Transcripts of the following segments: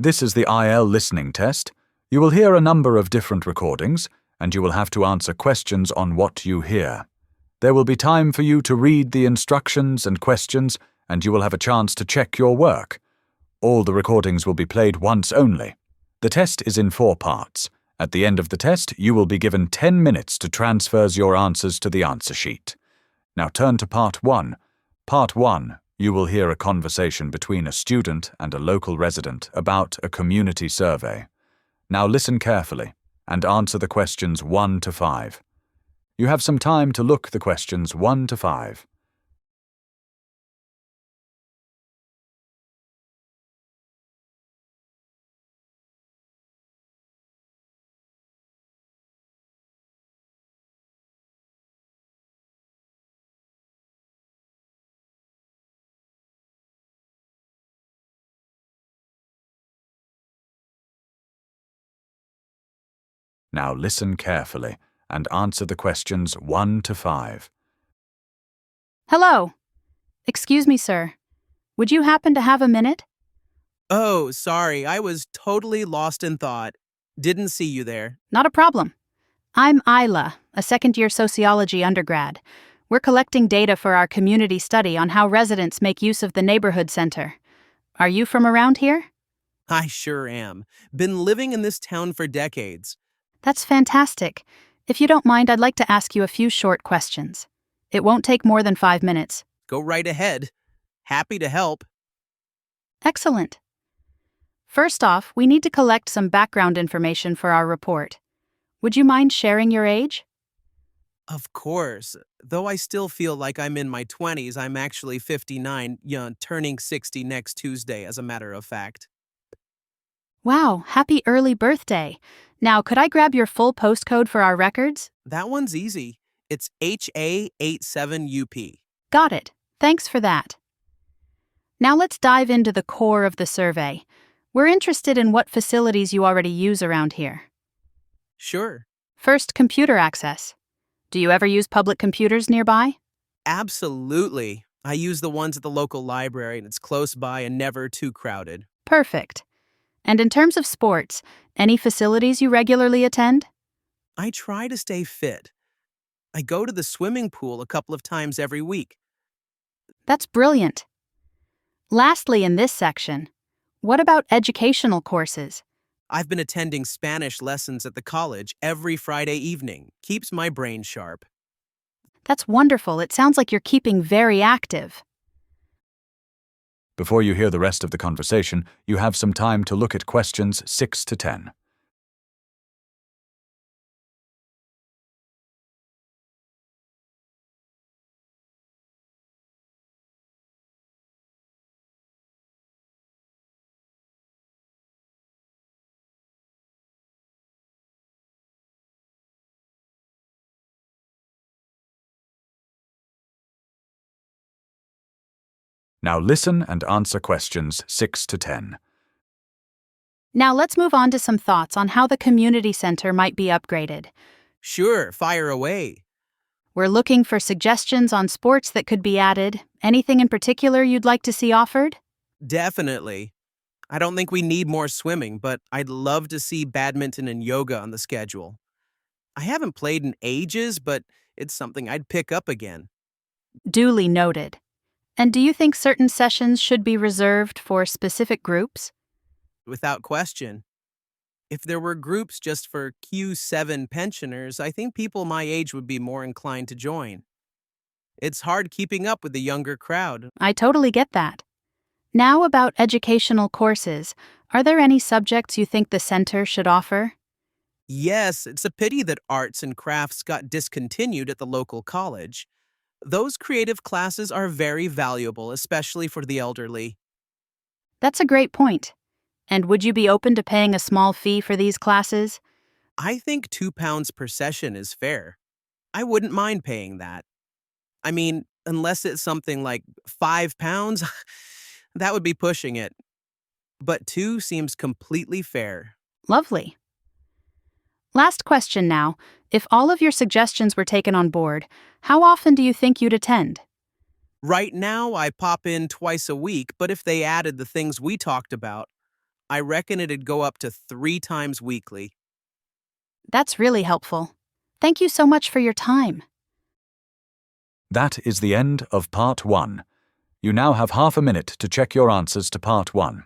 This is the IELTS listening test. You will hear a number of different recordings, and you will have to answer questions on what you hear. There will be time for you to read the instructions and questions, and you will have a chance to check your work. All the recordings will be played once only. The test is in 4 parts. At the end of the test, you will be given 10 minutes to transfer your answers to the answer sheet. Now turn to Part 1. Part 1. You will hear a conversation between a student and a local resident about a community survey. Now listen carefully and answer the questions 1 to 5. You have some time to look the questions 1 to 5. Now listen carefully and answer the questions 1 to 5. Hello. Excuse me, sir. Would you happen to have a minute? Oh, sorry, I was totally lost in thought. Didn't see you there. Not a problem. I'm Isla, a second-year sociology undergrad. We're collecting data for our community study on how residents make use of the neighborhood center. Are you from around here? I sure am. Been living in this town for decades. That's fantastic. If you don't mind, I'd like to ask you a few short questions. It won't take more than 5 minutes. Go right ahead. Happy to help. Excellent. First off, we need to collect some background information for our report. Would you mind sharing your age? Of course. Though I still feel like I'm in my 20s, I'm actually 59, turning 60 next Tuesday, as a matter of fact. Wow, happy early birthday. Now, could I grab your full postcode for our records? That one's easy. It's HA87UP. Got it. Thanks for that. Now let's dive into the core of the survey. We're interested in what facilities you already use around here. Sure. First, computer access. Do you ever use public computers nearby? Absolutely. I use the ones at the local library, and it's close by and never too crowded. Perfect. And in terms of sports, any facilities you regularly attend? I try to stay fit. I go to the swimming pool a couple of times every week. That's brilliant. Lastly, in this section, what about educational courses? I've been attending Spanish lessons at the college every Friday evening. Keeps my brain sharp. That's wonderful. It sounds like you're keeping very active. Before you hear the rest of the conversation, you have some time to look at questions 6 to 10. Now listen and answer questions 6 to 10. Now let's move on to some thoughts on how the community center might be upgraded. Sure, fire away. We're looking for suggestions on sports that could be added. Anything in particular you'd like to see offered? Definitely. I don't think we need more swimming, but I'd love to see badminton and yoga on the schedule. I haven't played in ages, but it's something I'd pick up again. Duly noted. And do you think certain sessions should be reserved for specific groups? Without question. If there were groups just for Q7 pensioners, I think people my age would be more inclined to join. It's hard keeping up with the younger crowd. I totally get that. Now about educational courses. Are there any subjects you think the center should offer? Yes, it's a pity that arts and crafts got discontinued at the local college. Those creative classes are very valuable, especially for the elderly. That's a great point. And would you be open to paying a small fee for these classes? I think £2 per session is fair. I wouldn't mind paying that. I mean, unless it's something like £5, that would be pushing it. But 2 seems completely fair. Lovely. Last question now. If all of your suggestions were taken on board, how often do you think you'd attend? Right now, I pop in twice a week, but if they added the things we talked about, I reckon it'd go up to 3 times weekly. That's really helpful. Thank you so much for your time. That is the end of Part 1. You now have half a minute to check your answers to Part 1.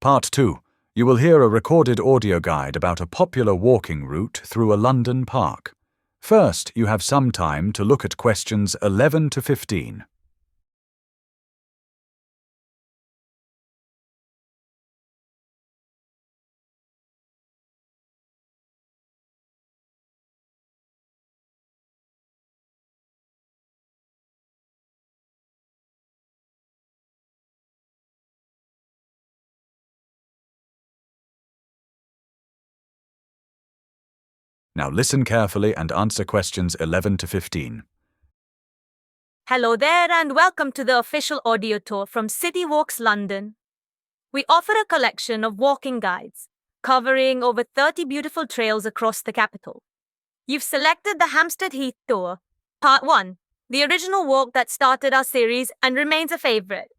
Part 2. You will hear a recorded audio guide about a popular walking route through a London park. First, you have some time to look at questions 11 to 15. Now listen carefully and answer questions 11 to 15. Hello there and welcome to the official audio tour from City Walks London. We offer a collection of walking guides covering over 30 beautiful trails across the capital. You've selected the Hampstead Heath tour, Part 1, the original walk that started our series and remains a favorite.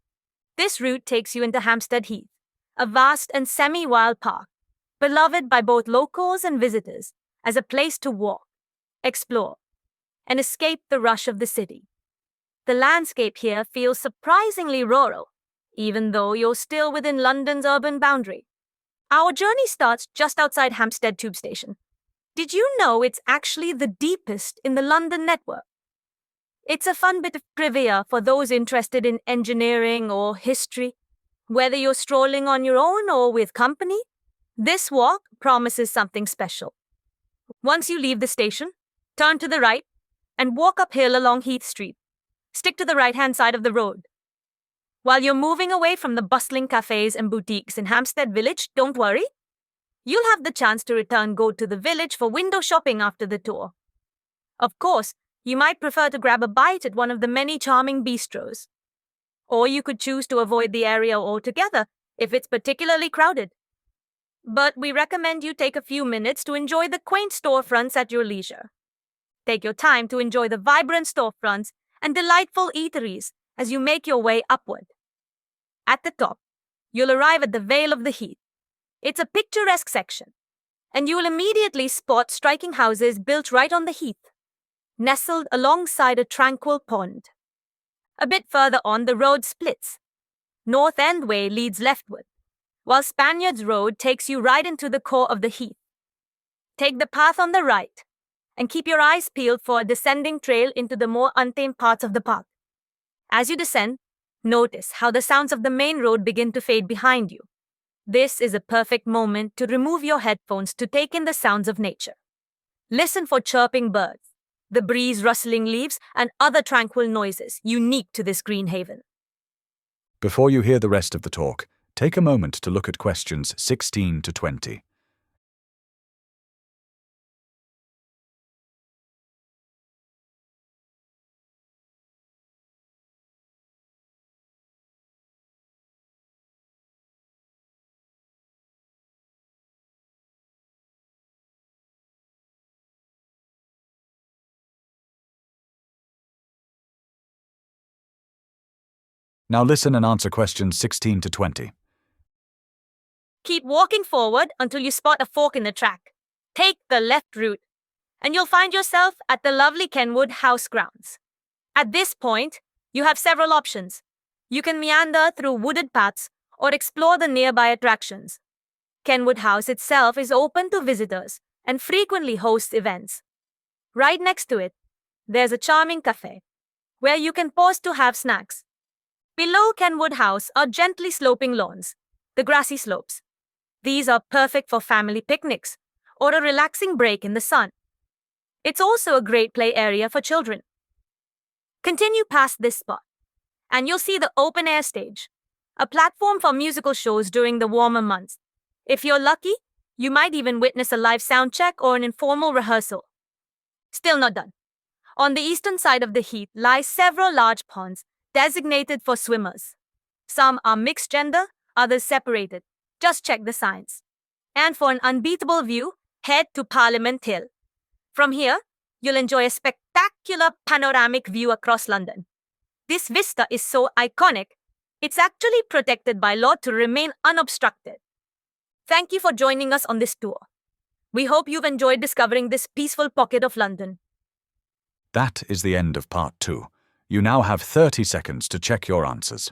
This route takes you into Hampstead Heath, a vast and semi-wild park, beloved by both locals and visitors as a place to walk, explore, and escape the rush of the city. The landscape here feels surprisingly rural, even though you're still within London's urban boundary. Our journey starts just outside Hampstead Tube Station. Did you know it's actually the deepest in the London network? It's a fun bit of trivia for those interested in engineering or history. Whether you're strolling on your own or with company, this walk promises something special. Once you leave the station, turn to the right and walk uphill along Heath Street. Stick to the right-hand side of the road. While you're moving away from the bustling cafes and boutiques in Hampstead Village, don't worry. You'll have the chance to go to the village for window shopping after the tour. Of course, you might prefer to grab a bite at one of the many charming bistros. Or you could choose to avoid the area altogether if it's particularly crowded. But we recommend you take a few minutes to enjoy the quaint storefronts at your leisure. Take your time to enjoy the vibrant storefronts and delightful eateries as you make your way upward. At the top, you'll arrive at the Vale of the Heath. It's a picturesque section, and you will immediately spot striking houses built right on the heath, nestled alongside a tranquil pond. A bit further on, the road splits. North End Way leads leftward, while Spaniards Road takes you right into the core of the heath. Take the path on the right, and keep your eyes peeled for a descending trail into the more untamed parts of the park. As you descend, notice how the sounds of the main road begin to fade behind you. This is a perfect moment to remove your headphones to take in the sounds of nature. Listen for chirping birds, the breeze rustling leaves, and other tranquil noises unique to this green haven. Before you hear the rest of the talk, take a moment to look at questions 16 to 20. Now listen and answer questions 16 to 20. Keep walking forward until you spot a fork in the track. Take the left route, and you'll find yourself at the lovely Kenwood House grounds. At this point, you have several options. You can meander through wooded paths or explore the nearby attractions. Kenwood House itself is open to visitors and frequently hosts events. Right next to it, there's a charming cafe where you can pause to have snacks. Below Kenwood House are gently sloping lawns, the grassy slopes. These are perfect for family picnics or a relaxing break in the sun. It's also a great play area for children. Continue past this spot, and you'll see the open-air stage, a platform for musical shows during the warmer months. If you're lucky, you might even witness a live sound check or an informal rehearsal. Still not done. On the eastern side of the Heath lie several large ponds designated for swimmers. Some are mixed gender, others separated. Just check the signs. And for an unbeatable view, head to Parliament Hill. From here, you'll enjoy a spectacular panoramic view across London. This vista is so iconic, it's actually protected by law to remain unobstructed. Thank you for joining us on this tour. We hope you've enjoyed discovering this peaceful pocket of London. That is the end of part 2. You now have 30 seconds to check your answers.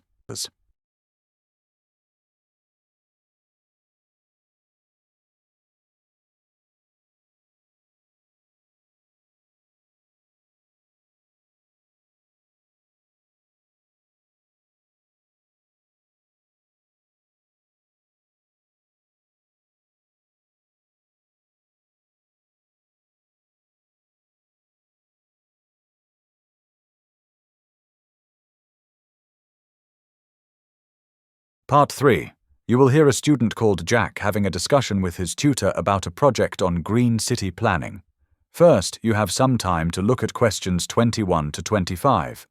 Part 3. You will hear a student called Jack having a discussion with his tutor about a project on green city planning. First, you have some time to look at questions 21 to 25.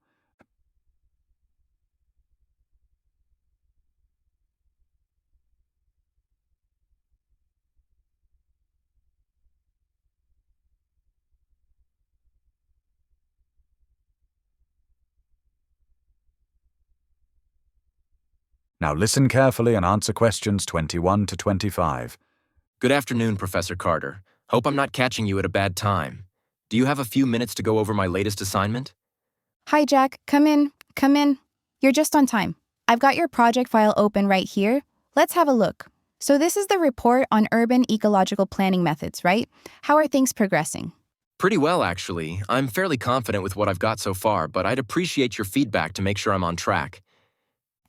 Now listen carefully and answer questions 21 to 25. Good afternoon, Professor Carter. Hope I'm not catching you at a bad time. Do you have a few minutes to go over my latest assignment? Hi, Jack. Come in. Come in. You're just on time. I've got your project file open right here. Let's have a look. So this is the report on urban ecological planning methods, right? How are things progressing? Pretty well, actually. I'm fairly confident with what I've got so far, but I'd appreciate your feedback to make sure I'm on track.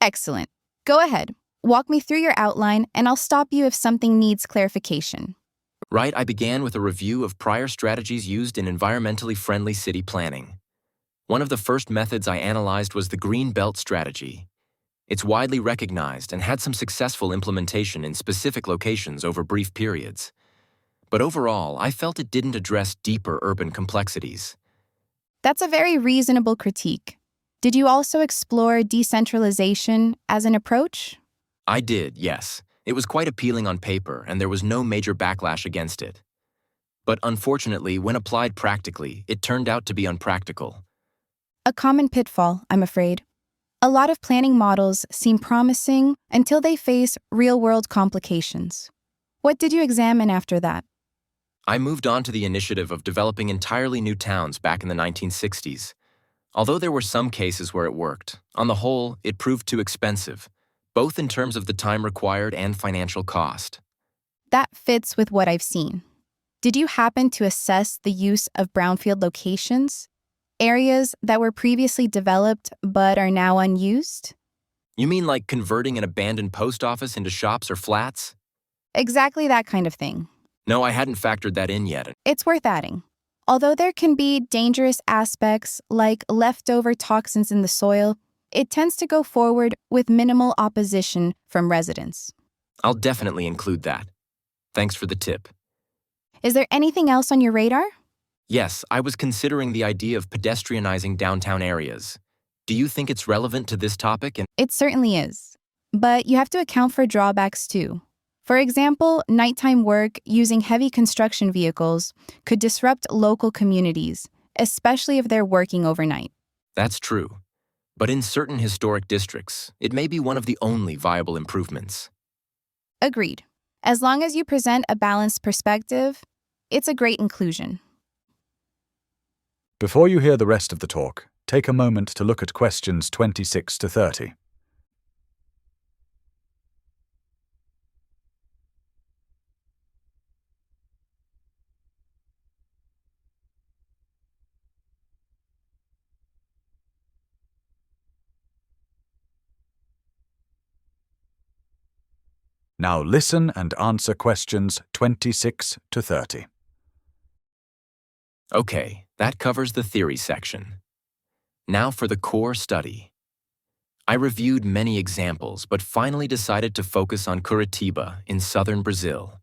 Excellent. Go ahead. Walk me through your outline, and I'll stop you if something needs clarification. Right, I began with a review of prior strategies used in environmentally friendly city planning. One of the first methods I analyzed was the Green Belt strategy. It's widely recognized and had some successful implementation in specific locations over brief periods. But overall, I felt it didn't address deeper urban complexities. That's a very reasonable critique. Did you also explore decentralization as an approach? I did, yes. It was quite appealing on paper, and there was no major backlash against it. But unfortunately, when applied practically, it turned out to be unpractical. A common pitfall, I'm afraid. A lot of planning models seem promising until they face real-world complications. What did you examine after that? I moved on to the initiative of developing entirely new towns back in the 1960s. Although there were some cases where it worked, on the whole, it proved too expensive, both in terms of the time required and financial cost. That fits with what I've seen. Did you happen to assess the use of brownfield locations? Areas that were previously developed but are now unused? You mean like converting an abandoned post office into shops or flats? Exactly that kind of thing. No, I hadn't factored that in yet. It's worth adding. Although there can be dangerous aspects like leftover toxins in the soil, it tends to go forward with minimal opposition from residents. I'll definitely include that. Thanks for the tip. Is there anything else on your radar? Yes, I was considering the idea of pedestrianizing downtown areas. Do you think it's relevant to this topic? It certainly is. But you have to account for drawbacks too. For example, nighttime work using heavy construction vehicles could disrupt local communities, especially if they're working overnight. That's true. But in certain historic districts, it may be one of the only viable improvements. Agreed. As long as you present a balanced perspective, it's a great inclusion. Before you hear the rest of the talk, take a moment to look at questions 26 to 30. Now listen and answer questions 26 to 30. Okay, that covers the theory section. Now for the core study. I reviewed many examples, but finally decided to focus on Curitiba in southern Brazil.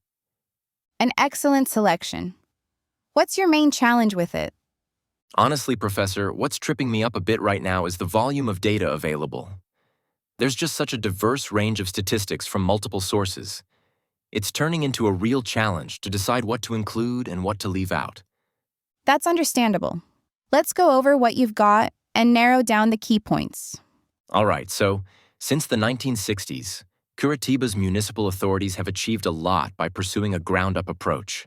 An excellent selection. What's your main challenge with it? Honestly, Professor, what's tripping me up a bit right now is the volume of data available. There's just such a diverse range of statistics from multiple sources. It's turning into a real challenge to decide what to include and what to leave out. That's understandable. Let's go over what you've got and narrow down the key points. All right, so since the 1960s, Curitiba's municipal authorities have achieved a lot by pursuing a ground-up approach.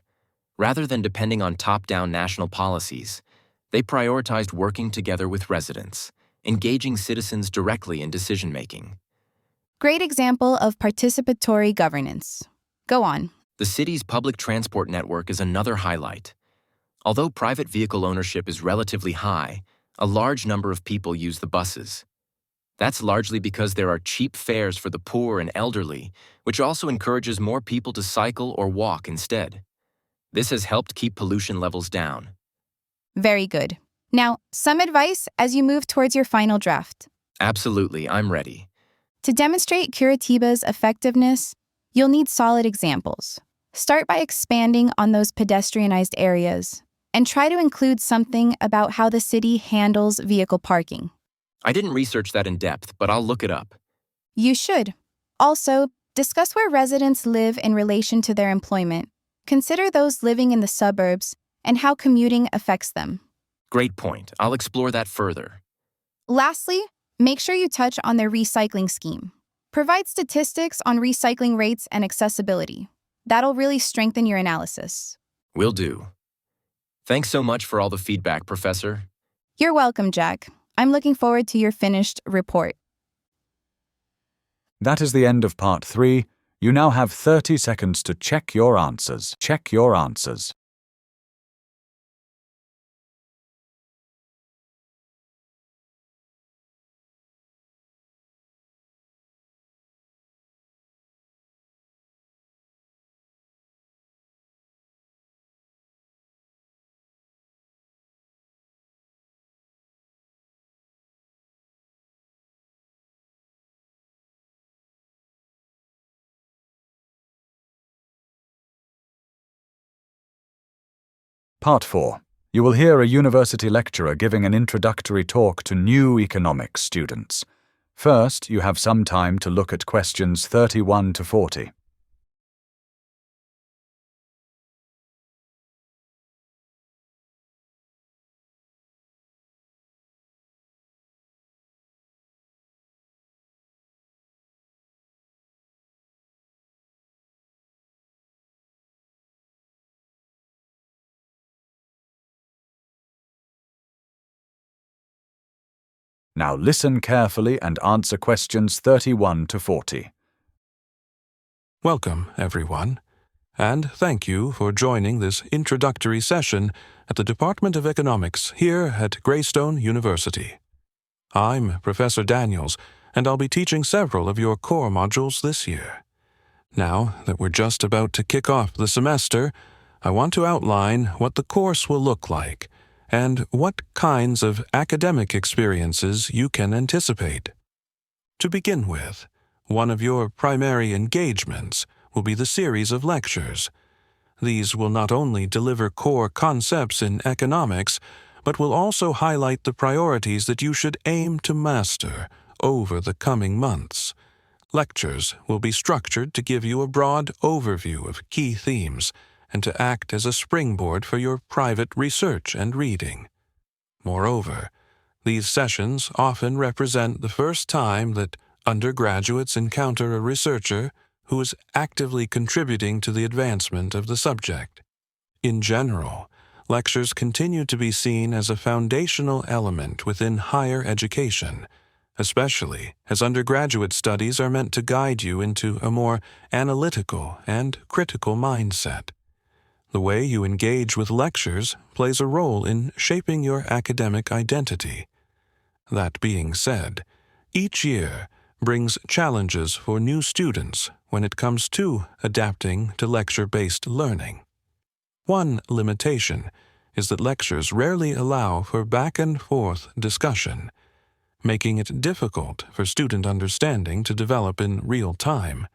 Rather than depending on top-down national policies, they prioritized working together with residents, engaging citizens directly in decision-making. Great example of participatory governance. Go on. The city's public transport network is another highlight. Although private vehicle ownership is relatively high, a large number of people use the buses. That's largely because there are cheap fares for the poor and elderly, which also encourages more people to cycle or walk instead. This has helped keep pollution levels down. Very good. Now, some advice as you move towards your final draft. Absolutely, I'm ready. To demonstrate Curitiba's effectiveness, you'll need solid examples. Start by expanding on those pedestrianized areas and try to include something about how the city handles vehicle parking. I didn't research that in depth, but I'll look it up. You should. Also, discuss where residents live in relation to their employment. Consider those living in the suburbs and how commuting affects them. Great point. I'll explore that further. Lastly, make sure you touch on their recycling scheme. Provide statistics on recycling rates and accessibility. That'll really strengthen your analysis. Will do. Thanks so much for all the feedback, Professor. You're welcome, Jack. I'm looking forward to your finished report. That is the end of part 3. You now have 30 seconds to check your answers. Check your answers. Part 4. You will hear a university lecturer giving an introductory talk to new economics students. First, you have some time to look at questions 31 to 40. Now listen carefully and answer questions 31 to 40. Welcome, everyone, and thank you for joining this introductory session at the Department of Economics here at Greystone University. I'm Professor Daniels, and I'll be teaching several of your core modules this year. Now that we're just about to kick off the semester, I want to outline what the course will look like and what kinds of academic experiences you can anticipate. To begin with, one of your primary engagements will be the series of lectures. These will not only deliver core concepts in economics, but will also highlight the priorities that you should aim to master over the coming months. Lectures will be structured to give you a broad overview of key themes and to act as a springboard for your private research and reading. Moreover, these sessions often represent the first time that undergraduates encounter a researcher who is actively contributing to the advancement of the subject. In general, lectures continue to be seen as a foundational element within higher education, especially as undergraduate studies are meant to guide you into a more analytical and critical mindset. The way you engage with lectures plays a role in shaping your academic identity. That being said, each year brings challenges for new students when it comes to adapting to lecture-based learning. One limitation is that lectures rarely allow for back-and-forth discussion. making it difficult for student understanding to develop in real time.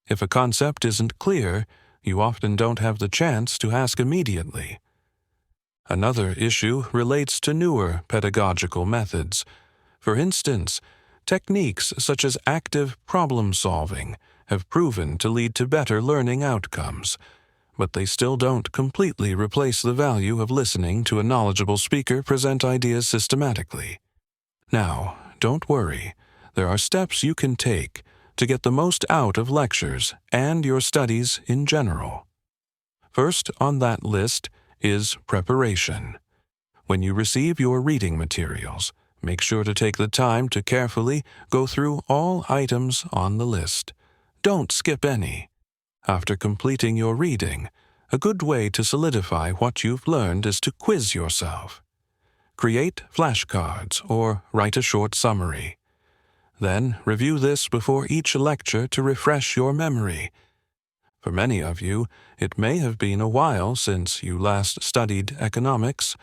If a concept isn't clear, you often don't have the chance to ask immediately. Another issue relates to newer pedagogical methods. For instance, techniques such as active problem solving have proven to lead to better learning outcomes, but they still don't completely replace the value of listening to a knowledgeable speaker present ideas systematically. Now, don't worry. There are steps you can take to get the most out of lectures and your studies in general. First on that list is preparation. When you receive your reading materials, make sure to take the time to carefully go through all items on the list. Don't skip any. After completing your reading, a good way to solidify what you've learned is to quiz yourself. Create flashcards or write a short summary. Then review this before each lecture to refresh your memory. For many of you, it may have been a while since you last studied economics.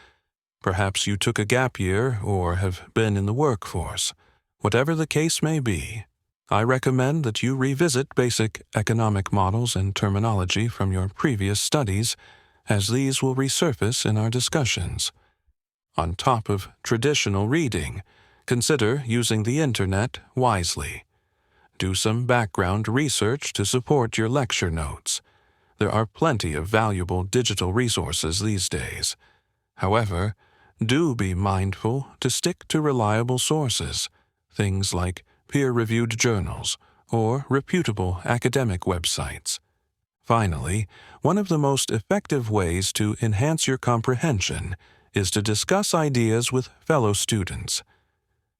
Perhaps you took a gap year or have been in the workforce. Whatever the case may be, I recommend that you revisit basic economic models and terminology from your previous studies, as these will resurface in our discussions. On top of traditional reading, consider using the internet wisely. Do some background research to support your lecture notes. There are plenty of valuable digital resources these days. However, do be mindful to stick to reliable sources, things like peer-reviewed journals or reputable academic websites. Finally, one of the most effective ways to enhance your comprehension is to discuss ideas with fellow students.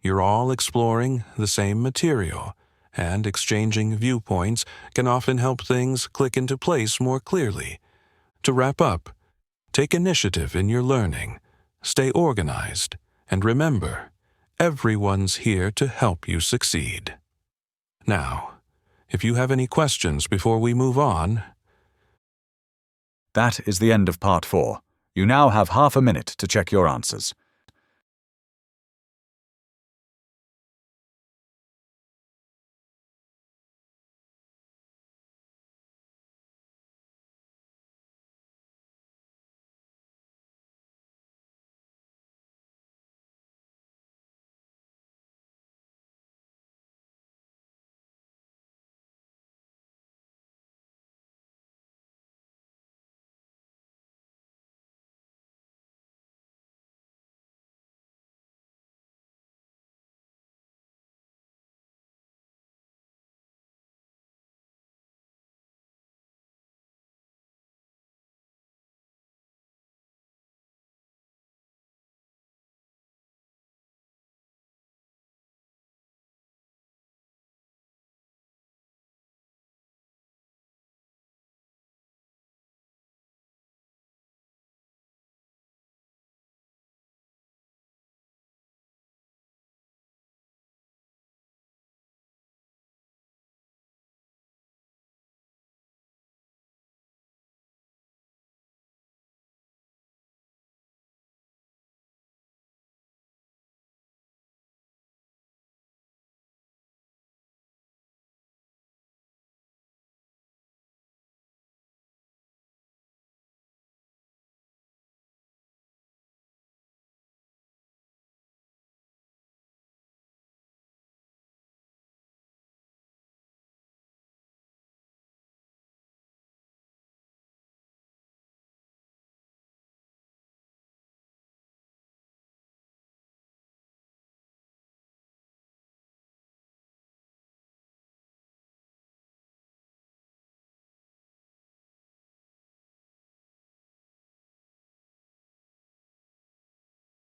You're all exploring the same material, and exchanging viewpoints can often help things click into place more clearly. To wrap up, take initiative in your learning, stay organized, and remember, everyone's here to help you succeed. Now, if you have any questions before we move on. That is the end of part 4. You now have half a minute to check your answers.